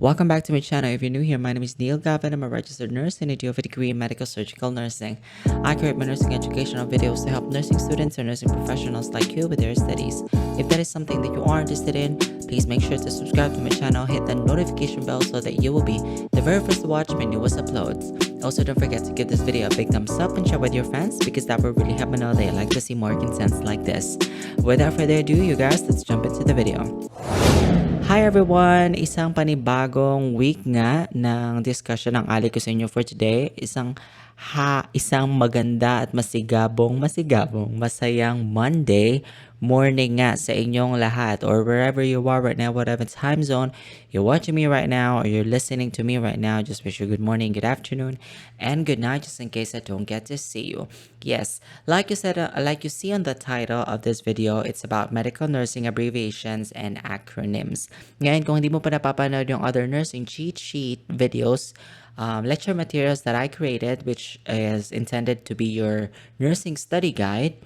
Welcome back to my channel. If you're new here, my name is Neil Galve and I'm a registered nurse and I do have a degree in medical surgical nursing. I create my nursing educational videos to help nursing students or nursing professionals like you with their studies. If that is something that you are interested in, please make sure to subscribe to my channel, hit the notification bell so that you will be the very first to watch my newest uploads. Also, don't forget to give this video a big thumbs up and share with your friends because that will really help me know they like to see more contents like this. Without further ado, you guys, let's jump into the video. Hi everyone! Isang panibagong week nga ng discussion ang ali ko sa inyo for today. Isang maganda at masigabong, masayang Monday morning nga sa inyong lahat or wherever you are right now, whatever time zone you're watching me right now or you're listening to me right now. Just wish you good morning, good afternoon, and good night just in case I don't get to see you. Yes, like you said, like you see on the title of this video, it's about medical nursing abbreviations and acronyms. Ngayon, kung hindi mo pa napapanood yung other nursing cheat sheet videos, lecture materials that I created, which is intended to be your nursing study guide,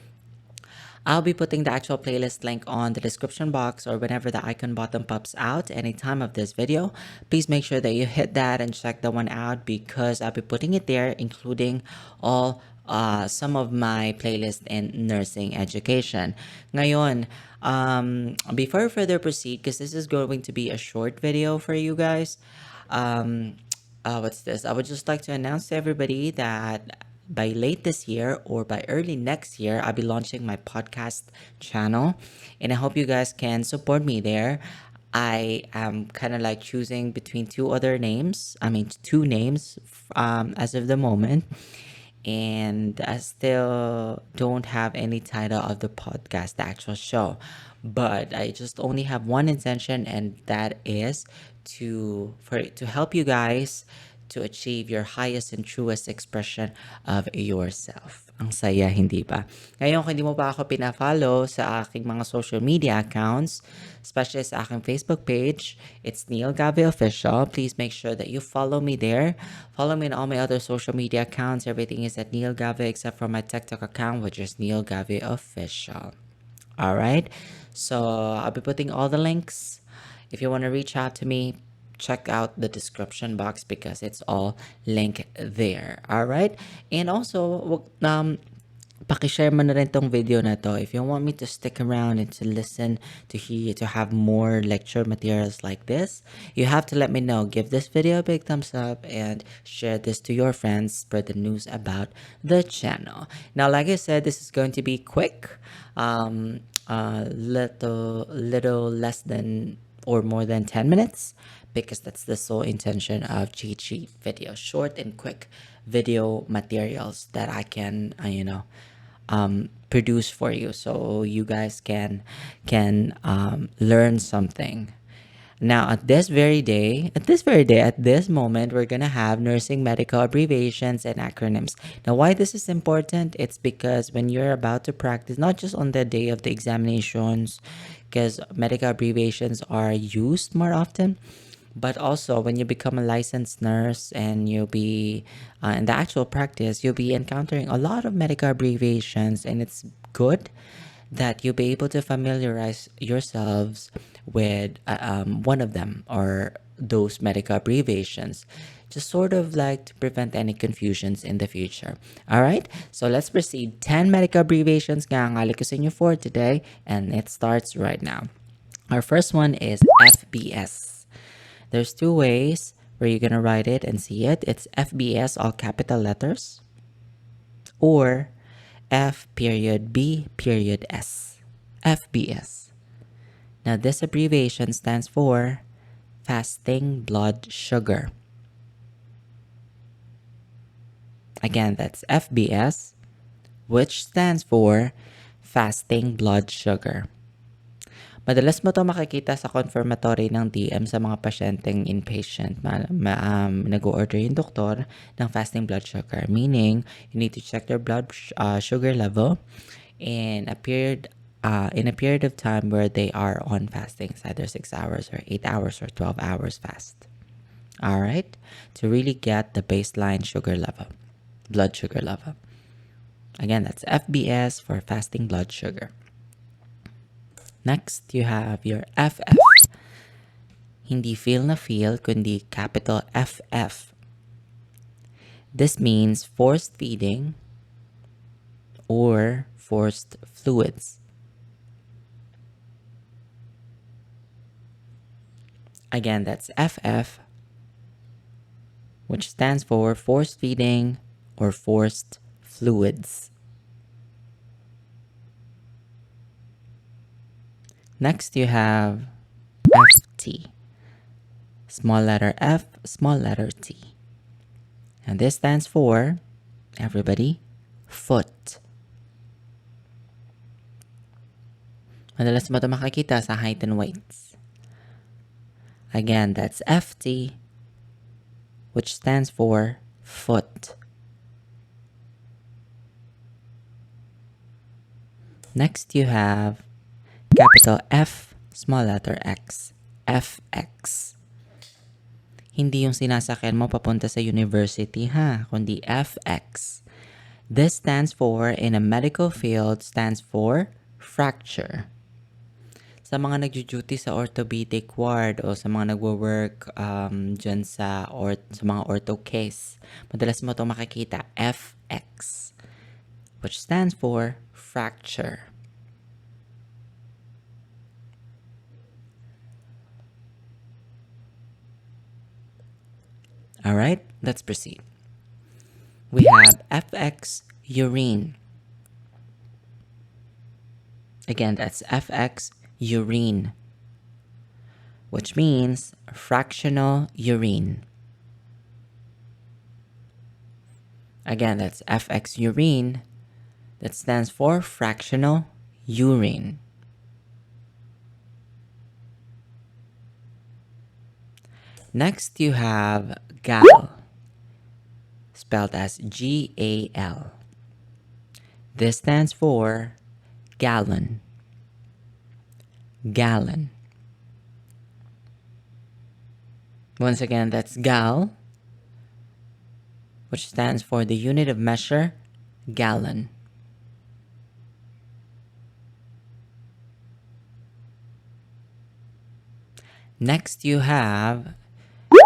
I'll be putting the actual playlist link on the description box or whenever the icon button pops out anytime of this video. Please make sure that you hit that and check that one out because I'll be putting it there, including all some of my playlist in nursing education. Ngayon, before we further proceed, because this is going to be a short video for you guys, what's this? I would just like to announce to everybody that by late this year or by early next year, I'll be launching my podcast channel, and I hope you guys can support me there. I am kind of like choosing between two names as of the moment, and I still don't have any title of the podcast, the actual show, but I just only have one intention, and that is to help you guys to achieve your highest and truest expression of yourself. Ang saya, hindi ba? Ngayon, kung hindi mo pa ako pina-follow sa aking mga social media accounts, especially sa aking Facebook page, it's Neil Galve Official. Please make sure that you follow me there. Follow me on all my other social media accounts. Everything is at Neil Galve except for my TikTok account, which is Neil Galve Official. Alright? So, I'll be putting all the links. If you want to reach out to me, check out the description box because it's all linked there. All right, and also pakishare mo na rin tong video na to if you want me to stick around and to listen, to hear, to have more lecture materials like this. You have to let me know. Give this video a big thumbs up and share this to your friends. Spread the news about the channel. Now, like I said, this is going to be quick, little less than or more than 10 minutes because that's the sole intention of cheat sheet videos, short and quick video materials that I can produce for you so you guys can learn something. Now, at this moment, we're gonna have nursing medical abbreviations and acronyms. Now, why this is important? It's because when you're about to practice, not just on the day of the examinations, because medical abbreviations are used more often, but also when you become a licensed nurse and you'll be in the actual practice, you'll be encountering a lot of medical abbreviations, and it's good that you'll be able to familiarize yourselves with one of them or those medical abbreviations, just sort of like to prevent any confusions in the future. All right, so let's proceed. 10 medical abbreviations nga ang ali ko sa inyo for today, and it starts right now. Our first one is FBS. There's two ways where you're gonna write it and see it. It's FBS, all capital letters, or F.B.S. FBS. Now, this abbreviation stands for fasting blood sugar. Again, that's FBS, which stands for fasting blood sugar. Madalas mo to makikita sa confirmatory ng DM sa mga pasyenteng inpatient. Nag-order yung doktor ng fasting blood sugar, meaning you need to check their blood sugar level in a period of time where they are on fasting, either 6 hours or 8 hours or 12 hours fast. All right, to really get the baseline blood sugar level. Again, that's FBS for fasting blood sugar. Next, you have your FF. Hindi feel na feel, kundi capital FF. This means forced feeding or forced fluids. Again, that's FF, which stands for forced feeding or forced fluids. Next, you have FT. Small letter F, small letter T. And this stands for, everybody, foot. Madalas mo ito makikita sa height and weights. Again, that's FT, which stands for foot. Next, you have capital F, small letter X, FX. Hindi yung sinasakyan mo papunta sa university kundi FX. This stands for, in a medical field, stands for fracture. Sa mga nagjo-duty sa orthopedic ward o sa mga nagwo-work dyan sa mga ortho case, madalas mo ito makikita, FX, which stands for fracture. Alright, let's proceed. We have FX urine. Again, that's FX urine, which means fractional urine. Again, that's FX urine. That stands for fractional urine. Next, you have Galve, spelled as GAL. This stands for gallon. Gallon. Once again, that's Gal, which stands for the unit of measure, gallon. Next, you have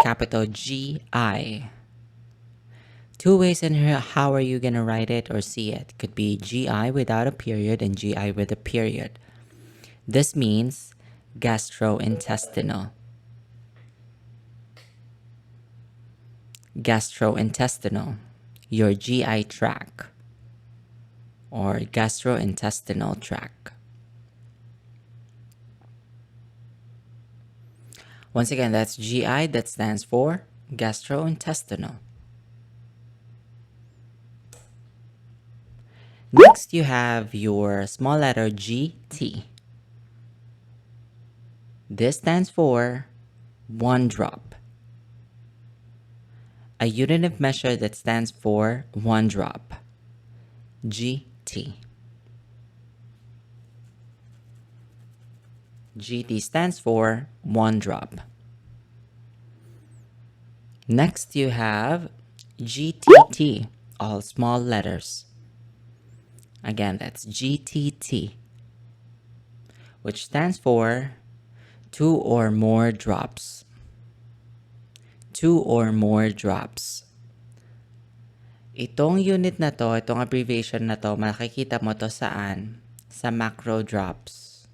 capital GI. Two ways in here, how are you going to write it or see it? Could be GI without a period and GI with a period. This means gastrointestinal. Gastrointestinal, your GI tract or gastrointestinal tract. Once again, that's GI, that stands for gastrointestinal. Next, you have your small letter GT. This stands for 1 drop. A unit of measure that stands for 1 drop. GT. GT stands for 1 drop. Next, you have GTT, all small letters. Again, that's GTT, which stands for 2 or more drops. 2 or more drops. Itong unit na to, itong abbreviation na to, makikita mo to saan? Sa macro drops.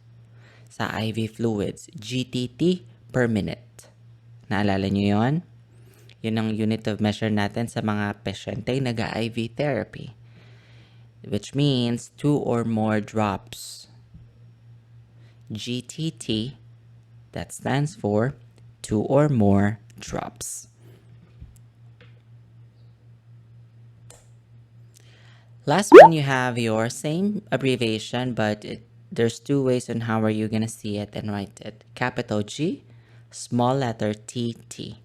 Sa IV fluids, GTT per minute. Naalala nyo yon? Yun ang unit of measure natin sa mga pasyente nag-IV therapy. Which means 2 or more drops. GTT, that stands for 2 or more drops. Last one, you have your same abbreviation, but there's 2 ways on how are you going to see it and write it. Capital G, small letter TT.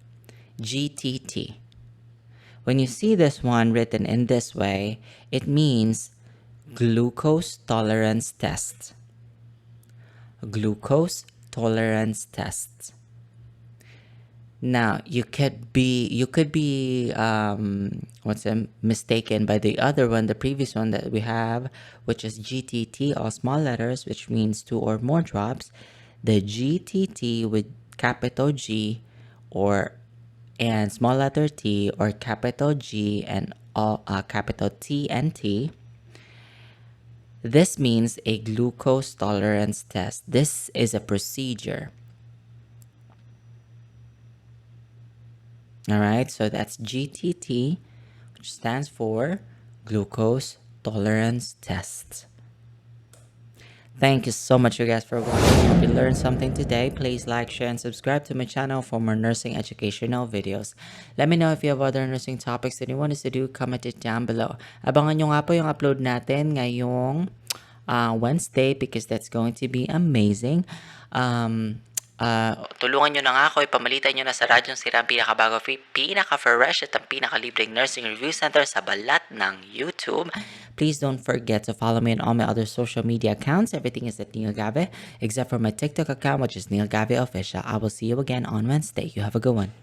GTT. When you see this one written in this way, it means glucose tolerance test. Glucose tolerance test. Now, you could be mistaken by the other one, the previous one that we have, which is GTT, all small letters, which means 2 or more drops. The GTT with capital G and small letter T, or capital G and capital T and T, this means a glucose tolerance test. This is a procedure. All right, so that's GTT, which stands for glucose tolerance test. Thank you so much, you guys, for watching. If you learned something today, please like, share, and subscribe to my channel for more nursing educational videos. Let me know if you have other nursing topics that you want us to do. Comment it down below. Abangan nyo nga po yung upload natin ngayong Wednesday, because that's going to be amazing. Tulungan nyo na nga ako, ipamalitan nyo na sa Radyong Sira ang pinakabago, pinaka-fresh at ang pinakalibreng nursing review center sa balat ng YouTube. Please don't forget to follow me on all my other social media accounts. Everything is at Neil Galve, except for my TikTok account, which is Neil Galve Official. I will see you again on Wednesday. You have a good one.